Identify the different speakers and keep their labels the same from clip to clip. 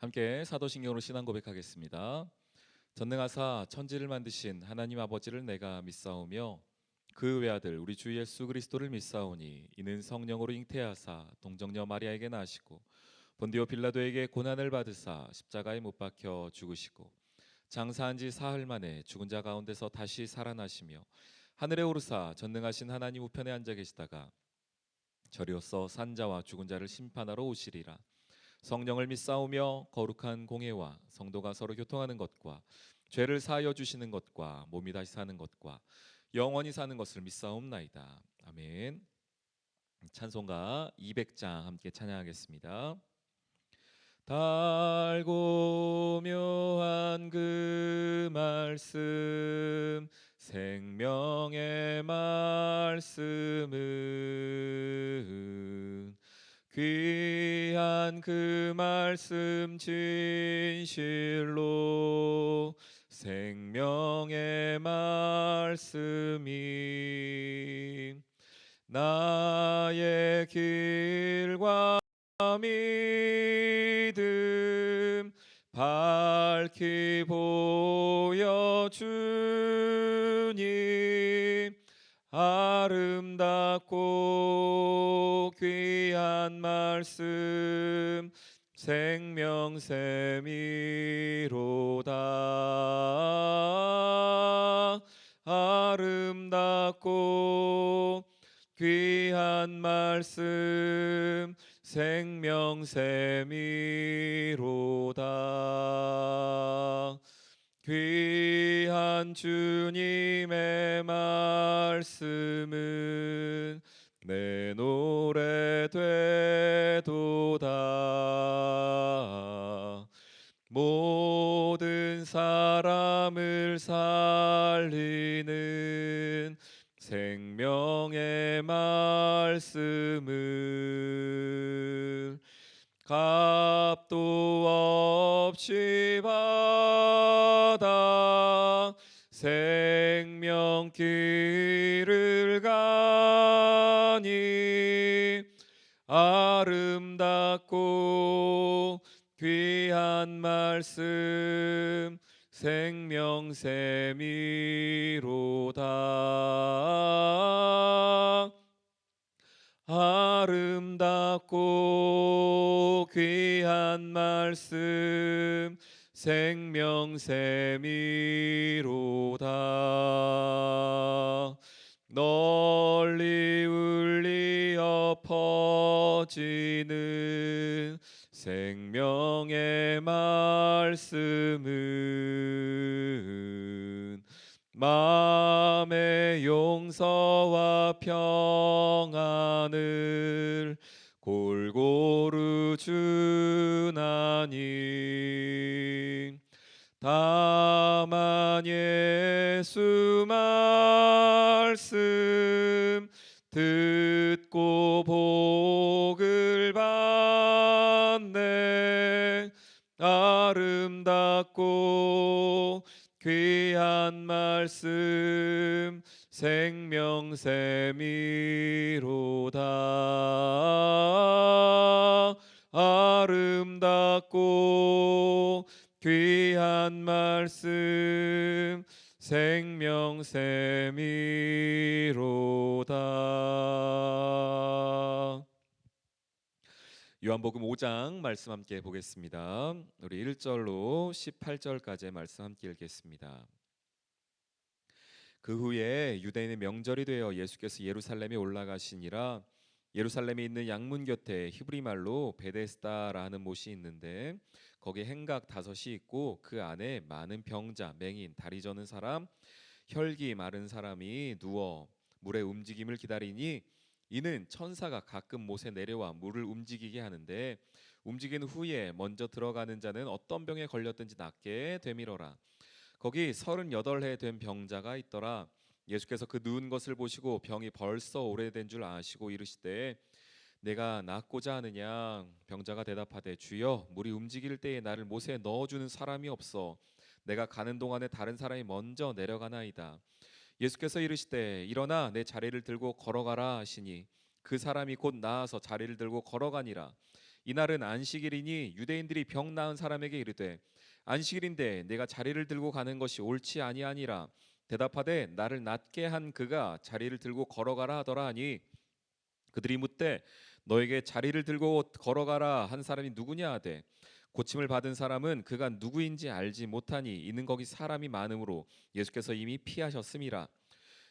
Speaker 1: 함께 사도신경으로 신앙 고백하겠습니다. 전능하사 천지를 만드신 하나님 아버지를 내가 믿사오며 그 외아들 우리 주 예수 그리스도를 믿사오니 이는 성령으로 잉태하사 동정녀 마리아에게 나시고 본디오 빌라도에게 고난을 받으사 십자가에 못 박혀 죽으시고 장사한 지 사흘 만에 죽은 자 가운데서 다시 살아나시며 하늘에 오르사 전능하신 하나님 우편에 앉아 계시다가 저리로서 산자와 죽은 자를 심판하러 오시리라. 성령을 믿사오며 거룩한 공예와 성도가 서로 교통하는 것과 죄를 사하여 주시는 것과 몸이 다시 사는 것과 영원히 사는 것을 믿사옵나이다. 아멘. 찬송가 200장 함께 찬양하겠습니다. 달고 묘한 그 말씀 생명의 말씀은 귀한 그 말씀 진실로 생명의 말씀이 나의 길과 믿음 밝히 보여주니 아름답고 귀한 말씀 생명샘이로다. 아름답고 귀한 말씀 생명샘이로다. 귀한 주님의 말씀은 내 노래 되도다. 모든 사람을 살리는 생명의 말씀을 값도 없이 받아 생명길을 가니 아름답고 귀한 말씀 생명샘이로다. 아름답고 귀한 말씀 생명샘이로다. 널리 울리어 퍼지는 생명의 말씀은 마음의 용서와 평안을 골고루 주나니 다만 예수 말씀 듣고 복을 받네. 아름답고 귀한 말씀 생명샘이로다. 아름답고 귀한 말씀 생명샘이로다. 요한복음 5장 말씀 함께 보겠습니다. 우리 1절로 18절까지의 말씀 함께 읽겠습니다. 그 후에 유대인의 명절이 되어 예수께서 예루살렘에 올라가시니라. 예루살렘에 있는 양문 곁에 히브리 말로 베데스다라는 못이 있는데 거기 행각 5이 있고 그 안에 많은 병자, 맹인, 다리 저는 사람, 혈기 마른 사람이 누워 물의 움직임을 기다리니 이는 천사가 가끔 못에 내려와 물을 움직이게 하는데 움직인 후에 먼저 들어가는 자는 어떤 병에 걸렸든지 낫게 되밀어라. 거기 38해 된 병자가 있더라. 예수께서 그 누운 것을 보시고 병이 벌써 오래된 줄 아시고 이르시되 내가 낫고자 하느냐. 병자가 대답하되 주여 물이 움직일 때에 나를 못에 넣어주는 사람이 없어 내가 가는 동안에 다른 사람이 먼저 내려가나이다. 예수께서 이르시되 일어나 내 자리를 들고 걸어가라 하시니 그 사람이 곧 나아서 자리를 들고 걸어가니라. 이날은 안식일이니 유대인들이 병 나은 사람에게 이르되 안식일인데 내가 자리를 들고 가는 것이 옳지 아니하니라. 대답하되 나를 낫게 한 그가 자리를 들고 걸어가라 하더라 하니 그들이 묻되 너에게 자리를 들고 걸어가라 한 사람이 누구냐 하되 고침을 받은 사람은 그가 누구인지 알지 못하니 이는 거기 사람이 많으므로 예수께서 이미 피하셨음이라.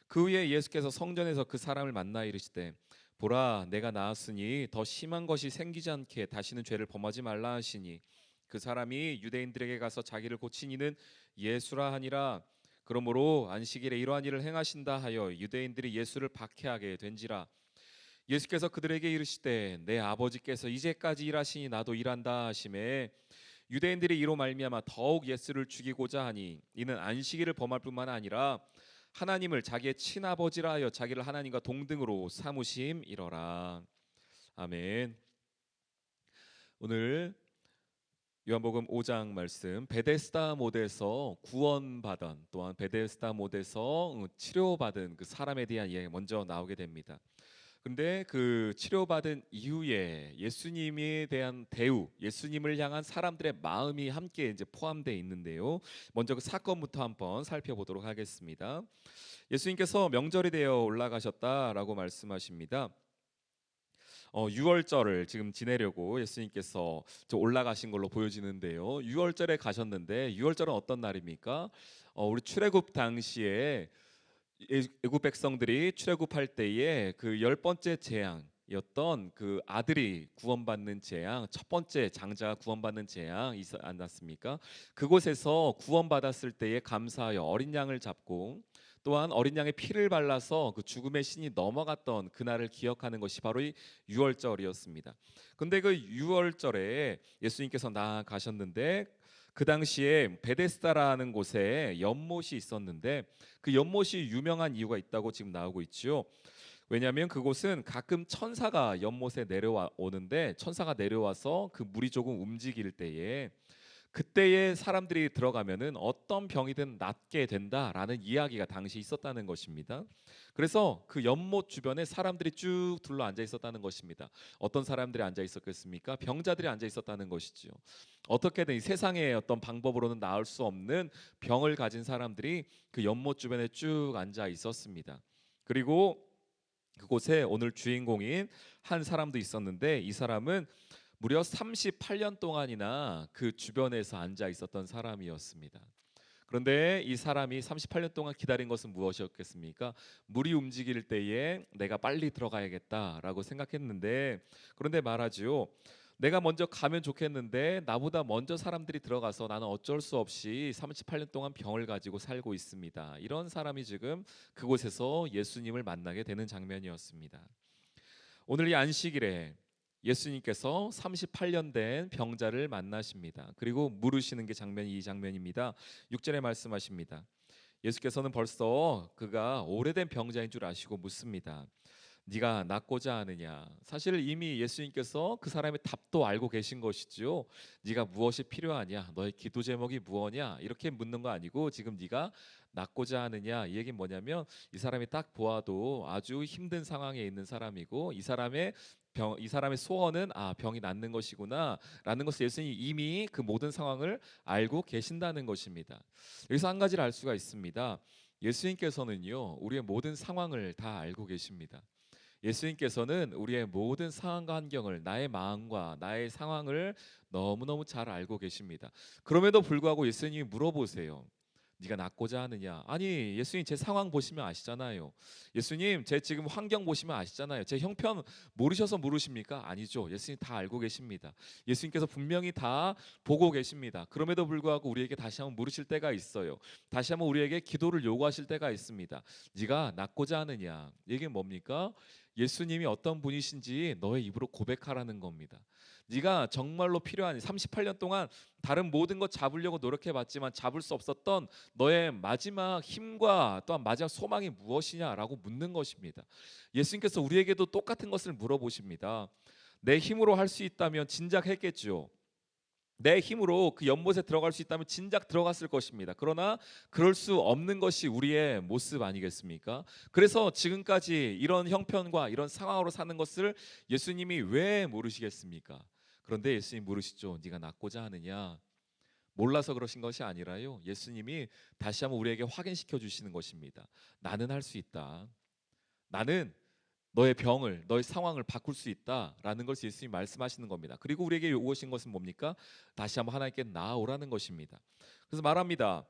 Speaker 1: 그 후에 예수께서 성전에서 그 사람을 만나 이르시되 보라 내가 나았으니 더 심한 것이 생기지 않게 다시는 죄를 범하지 말라 하시니 그 사람이 유대인들에게 가서 자기를 고친 이는 예수라 하니라. 그러므로 안식일에 이러한 일을 행하신다 하여 유대인들이 예수를 박해하게 된지라. 예수께서 그들에게 이르시되 내 아버지께서 이제까지 일하시니 나도 일한다 하시매 유대인들이 이로 말미암아 더욱 예수를 죽이고자 하니 이는 안식일을 범할 뿐만 아니라 하나님을 자기의 친아버지라 하여 자기를 하나님과 동등으로 삼으심이러라. 아멘. 오늘 요한복음 5장 말씀, 베데스다 못에서 구원받은, 또한 베데스다 못에서 치료받은 그 사람에 대한 이야기 먼저 나오게 됩니다. 근데 그 치료받은 이후에 예수님에 대한 대우, 예수님을 향한 사람들의 마음이 함께 이제 포함되어 있는데요. 먼저 그 사건부터 한번 살펴보도록 하겠습니다. 예수님께서 명절이 되어 올라가셨다라고 말씀하십니다. 6월절을 지금 지내려고 예수님께서 올라가신 걸로 보여지는데요. 6월절에 가셨는데 6월절은 어떤 날입니까? 우리 출애굽 당시에 애굽 백성들이 출애굽할 때에 그 10번째 재앙이었던 그 아들이 구원받는 재앙, 첫 번째 장자가 구원받는 재앙 있지 않았습니까? 그곳에서 구원받았을 때에 감사하여 어린 양을 잡고 또한 어린 양의 피를 발라서 그 죽음의 신이 넘어갔던 그날을 기억하는 것이 바로 이 유월절이었습니다. 근데 그 유월절에 예수님께서 나아가셨는데 그 당시에 베데스다라는 곳에 연못이 있었는데 그 연못이 유명한 이유가 있다고 지금 나오고 있죠. 왜냐하면 그곳은 가끔 천사가 연못에 내려오는데 천사가 내려와서 그 물이 조금 움직일 때에 그때에 사람들이 들어가면은 어떤 병이든 낫게 된다라는 이야기가 당시 있었다는 것입니다. 그래서 그 연못 주변에 사람들이 쭉 둘러 앉아 있었다는 것입니다. 어떤 사람들이 앉아 있었겠습니까? 병자들이 앉아 있었다는 것이지요. 어떻게든 이 세상의 어떤 방법으로는 나을 수 없는 병을 가진 사람들이 그 연못 주변에 쭉 앉아 있었습니다. 그리고 그곳에 오늘 주인공인 한 사람도 있었는데 이 사람은 무려 38년 동안이나 그 주변에서 앉아 있었던 사람이었습니다. 그런데 이 사람이 38년 동안 기다린 것은 무엇이었겠습니까? 물이 움직일 때에 내가 빨리 들어가야겠다라고 생각했는데 그런데 말하지요. 내가 먼저 가면 좋겠는데 나보다 먼저 사람들이 들어가서 나는 어쩔 수 없이 38년 동안 병을 가지고 살고 있습니다. 이런 사람이 지금 그곳에서 예수님을 만나게 되는 장면이었습니다. 오늘 이 안식일에 예수님께서 38년 된 병자를 만나십니다. 그리고 물으시는 게 이 장면입니다. 6절에 말씀하십니다. 예수께서는 벌써 그가 오래된 병자인 줄 아시고 묻습니다. 네가 낫고자 하느냐? 사실 이미 예수님께서 그 사람의 답도 알고 계신 것이지요. 네가 무엇이 필요하냐? 너의 기도 제목이 무엇이냐? 이렇게 묻는 거 아니고 지금 네가 낫고자 하느냐? 이 얘기는 뭐냐면 이 사람이 딱 보아도 아주 힘든 상황에 있는 사람이고 이 사람의 소원은 병이 낫는 것이구나라는 것을 예수님이 이미 그 모든 상황을 알고 계신다는 것입니다. 여기서 한 가지를 알 수가 있습니다. 예수님께서는요 우리의 모든 상황을 다 알고 계십니다. 예수님께서는 우리의 모든 상황과 환경을 나의 마음과 나의 상황을 너무너무 잘 알고 계십니다. 그럼에도 불구하고 예수님이 물어보세요. 네가 낫고자 하느냐? 아니 예수님 제 상황 보시면 아시잖아요. 예수님 제 지금 환경 보시면 아시잖아요. 제 형편 모르셔서 물으십니까? 아니죠. 예수님 다 알고 계십니다. 예수님께서 분명히 다 보고 계십니다. 그럼에도 불구하고 우리에게 다시 한번 물으실 때가 있어요. 다시 한번 우리에게 기도를 요구하실 때가 있습니다. 네가 낫고자 하느냐? 이게 뭡니까? 예수님이 어떤 분이신지 너의 입으로 고백하라는 겁니다. 네가 정말로 필요한 38년 동안 다른 모든 것 잡으려고 노력해봤지만 잡을 수 없었던 너의 마지막 힘과 또한 마지막 소망이 무엇이냐라고 묻는 것입니다. 예수님께서 우리에게도 똑같은 것을 물어보십니다. 내 힘으로 할 수 있다면 진작 했겠죠. 내 힘으로 그 연못에 들어갈 수 있다면 진작 들어갔을 것입니다. 그러나 그럴 수 없는 것이 우리의 모습 아니겠습니까? 그래서 지금까지 이런 형편과 이런 상황으로 사는 것을 예수님이 왜 모르시겠습니까? 그런데 예수님 물으시죠. 네가 낫고자 하느냐? 몰라서 그러신 것이 아니라요. 예수님이 다시 한번 우리에게 확인시켜 주시는 것입니다. 나는 할 수 있다. 나는 너의 병을, 너의 상황을 바꿀 수 있다라는 것을 예수님이 말씀하시는 겁니다. 그리고 우리에게 요구하신 것은 뭡니까? 다시 한번 하나님께 나아오라는 것입니다. 그래서 말합니다.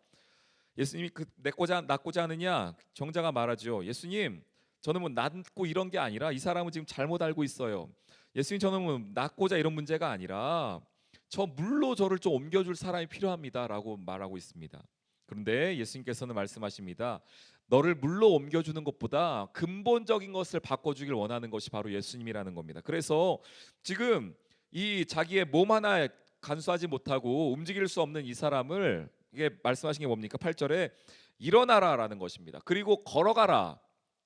Speaker 1: 예수님이 낫고자 하느냐? 정자가 말하죠. 예수님, 저는 뭐 낫고 이런 게 아니라 이 사람은 지금 잘못 알고 있어요. 예수님, 저는 뭐 낫고자 이런 문제가 아니라 저 물로 저를 좀 옮겨줄 사람이 필요합니다라고 말하고 있습니다. 그런데 예수님께서는 말씀하십니다. 너를 물로 옮겨주는 것보다 근본적인 것을 바꿔주길 원하는 것이 바로 예수님이라는 겁니다. 그래서 지금 이 자기의 몸 하나 간수하지 못하고 움직일 수 없는 이 사람을 이게 말씀하신 게 뭡니까? 8절에 일어나라라는 것입니다. 그리고 걸어가라.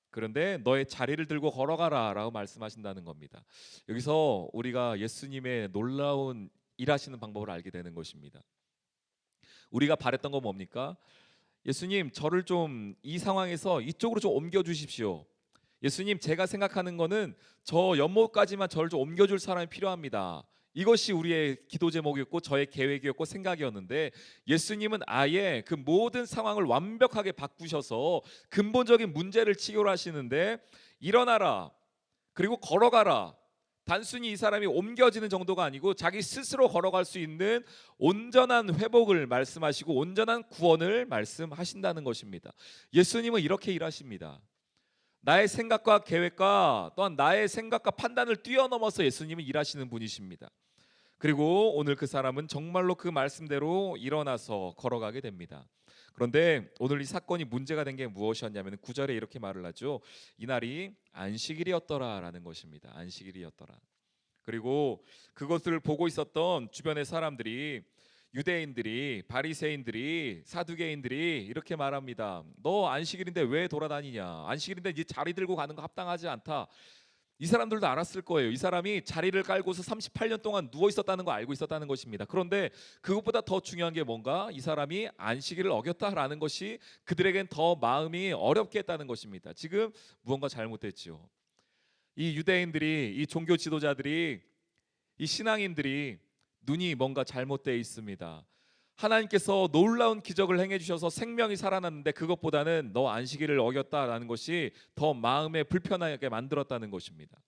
Speaker 1: 그런데 너의 자리를 들고 걸어가라라고 말씀하신다는 겁니다. 여기서 우리가 예수님의 놀라운 일하시는 방법을 알게 되는 것입니다. 우리가 바랬던 건 뭡니까? 예수님, 저를 좀 이 상황에서 이쪽으로 좀 옮겨 주십시오. 예수님, 제가 생각하는 거는 저 연못까지만 저를 좀 옮겨줄 사람이 필요합니다. 이것이 우리의 기도 제목이었고 저의 계획이었고 생각이었는데, 예수님은 아예 그 모든 상황을 완벽하게 바꾸셔서 근본적인 문제를 치료하시는데, 일어나라, 그리고 걸어가라. 단순히 이 사람이 옮겨지는 정도가 아니고 자기 스스로 걸어갈 수 있는 온전한 회복을 말씀하시고 온전한 구원을 말씀하신다는 것입니다. 예수님은 이렇게 일하십니다. 나의 생각과 계획과 또한 나의 생각과 판단을 뛰어넘어서 예수님은 일하시는 분이십니다. 그리고 오늘 그 사람은 정말로 그 말씀대로 일어나서 걸어가게 됩니다. 그런데 오늘 이 사건이 문제가 된 게 무엇이었냐면 9절에 이렇게 말을 하죠. 이날이 안식일이었더라라는 것입니다. 안식일이었더라. 그리고 그것을 보고 있었던 주변의 사람들이, 유대인들이, 바리새인들이, 사두개인들이 이렇게 말합니다. 너 안식일인데 왜 돌아다니냐? 안식일인데 네 자리 들고 가는 거 합당하지 않다. 이 사람들도 알았을 거예요. 이 사람이 자리를 깔고서 38년 동안 누워 있었다는 거 알고 있었다는 것입니다. 그런데 그것보다 더 중요한 게 뭔가, 이 사람이 안식일을 어겼다라는 것이 그들에겐 더 마음이 어렵게 했다는 것입니다. 지금 무언가 잘못됐지요. 이 유대인들이, 이 종교 지도자들이, 이 신앙인들이 눈이 뭔가 잘못되어 있습니다. 하나님께서 놀라운 기적을 행해 주셔서 생명이 살아났는데 그것보다는 너 안식일을 어겼다라는 것이 더 마음에 불편하게 만들었다는 것입니다.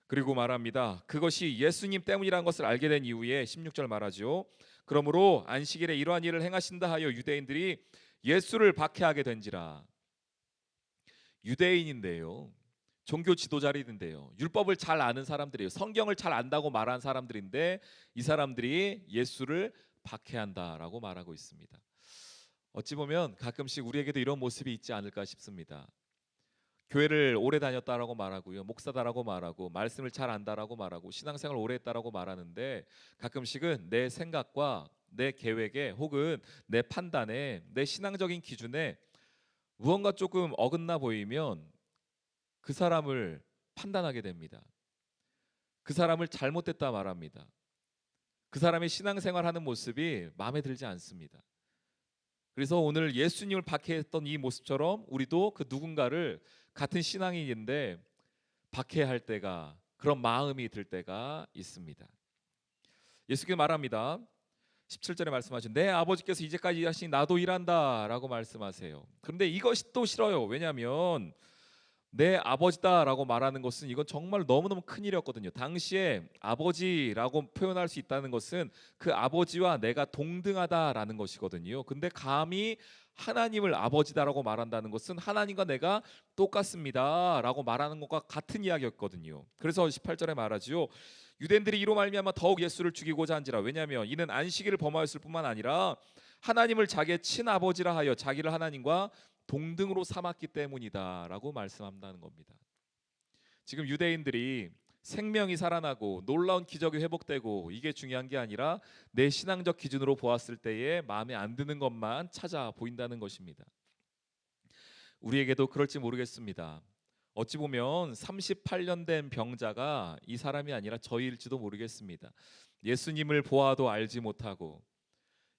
Speaker 1: 그리고 말합니다. 그것이 예수님 때문이라는 것을 알게 된 이후에 16절 말하죠. 그러므로 안식일에 이러한 일을 행하신다 하여 유대인들이 예수를 박해하게 된지라. 유대인인데요, 종교 지도자들인데요, 율법을 잘 아는 사람들이에요. 성경을 잘 안다고 말한 사람들인데 이 사람들이 예수를 박해한다라고 말하고 있습니다. 어찌 보면 가끔씩 우리에게도 이런 모습이 있지 않을까 싶습니다. 교회를 오래 다녔다라고 말하고요, 목사다라고 말하고, 말씀을 잘 안다라고 말하고, 신앙생활 오래 했다라고 말하는데 가끔씩은 내 생각과 내 계획에 혹은 내 판단에, 내 신앙적인 기준에 무언가 조금 어긋나 보이면 그 사람을 판단하게 됩니다. 그 사람을 잘못됐다 말합니다. 그 사람의 신앙생활하는 모습이 마음에 들지 않습니다. 그래서 오늘 예수님을 박해했던 이 모습처럼 우리도 그 누군가를, 같은 신앙인인데 박해할 때가, 그런 마음이 들 때가 있습니다. 예수께서 말합니다. 17절에 말씀하신 내 아버지께서 이제까지 일하시니 나도 일한다라고 말씀하세요. 그런데 이것이 또 싫어요. 왜냐하면 내 아버지다라고 말하는 것은 이건 정말 너무너무 큰일이었거든요. 당시에 아버지라고 표현할 수 있다는 것은 그 아버지와 내가 동등하다라는 것이거든요. 근데 감히 하나님을 아버지다라고 말한다는 것은 하나님과 내가 똑같습니다라고 말하는 것과 같은 이야기였거든요. 그래서 18절에 말하지요. 유대인들이 이로 말미암아 더욱 예수를 죽이고자 한지라. 왜냐하면 이는 안식일을 범하였을 뿐만 아니라 하나님을 자기의 친아버지라 하여 자기를 하나님과 동등으로 삼았기 때문이다라고 말씀한다는 겁니다. 지금 유대인들이 생명이 살아나고 놀라운 기적이 회복되고 이게 중요한 게 아니라 내 신앙적 기준으로 보았을 때에 마음에 안 드는 것만 찾아 보인다는 것입니다. 우리에게도 그럴지 모르겠습니다. 어찌 보면 38년 된 병자가 이 사람이 아니라 저희일지도 모르겠습니다. 예수님을 보아도 알지 못하고,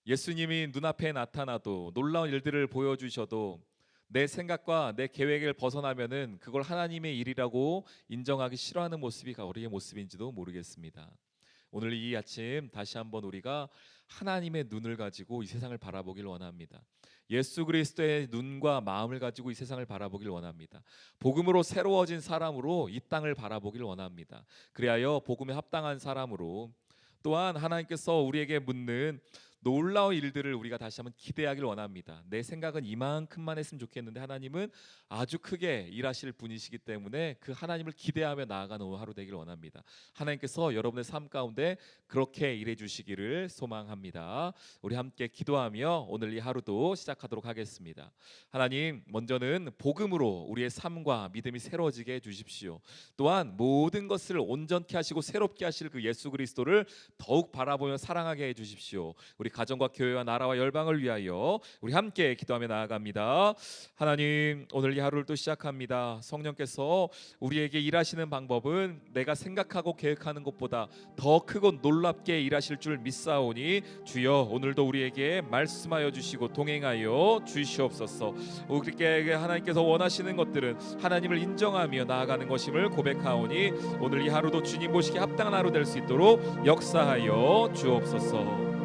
Speaker 1: 예수님이 눈앞에 나타나도 놀라운 일들을 보여주셔도 내 생각과 내 계획을 벗어나면은 그걸 하나님의 일이라고 인정하기 싫어하는 모습이 우리의 모습인지도 모르겠습니다. 오늘 이 아침 다시 한번 우리가 하나님의 눈을 가지고 이 세상을 바라보길 원합니다. 예수 그리스도의 눈과 마음을 가지고 이 세상을 바라보길 원합니다. 복음으로 새로워진 사람으로 이 땅을 바라보길 원합니다. 그리하여 복음에 합당한 사람으로, 또한 하나님께서 우리에게 묻는 놀라운 일들을 우리가 다시 한번 기대하길 원합니다. 내 생각은 이만큼만 했으면 좋겠는데 하나님은 아주 크게 일하실 분이시기 때문에 그 하나님을 기대하며 나아가는 오늘 하루 되길 원합니다. 하나님께서 여러분의 삶 가운데 그렇게 일해 주시기를 소망합니다. 우리 함께 기도하며 오늘 이 하루도 시작하도록 하겠습니다. 하나님, 먼저는 복음으로 우리의 삶과 믿음이 새로워지게 해 주십시오. 또한 모든 것을 온전케 하시고 새롭게 하실 그 예수 그리스도를 더욱 바라보며 사랑하게 해 주십시오. 우리 가정과 교회와 나라와 열방을 위하여 우리 함께 기도하며 나아갑니다. 하나님, 오늘 이 하루를 또 시작합니다. 성령께서 우리에게 일하시는 방법은 내가 생각하고 계획하는 것보다 더 크고 놀랍게 일하실 줄 믿사오니 주여 오늘도 우리에게 말씀하여 주시고 동행하여 주시옵소서. 우리에게 하나님께서 원하시는 것들은 하나님을 인정하며 나아가는 것임을 고백하오니 오늘 이 하루도 주님 보시기에 합당한 하루 될 수 있도록 역사하여 주옵소서.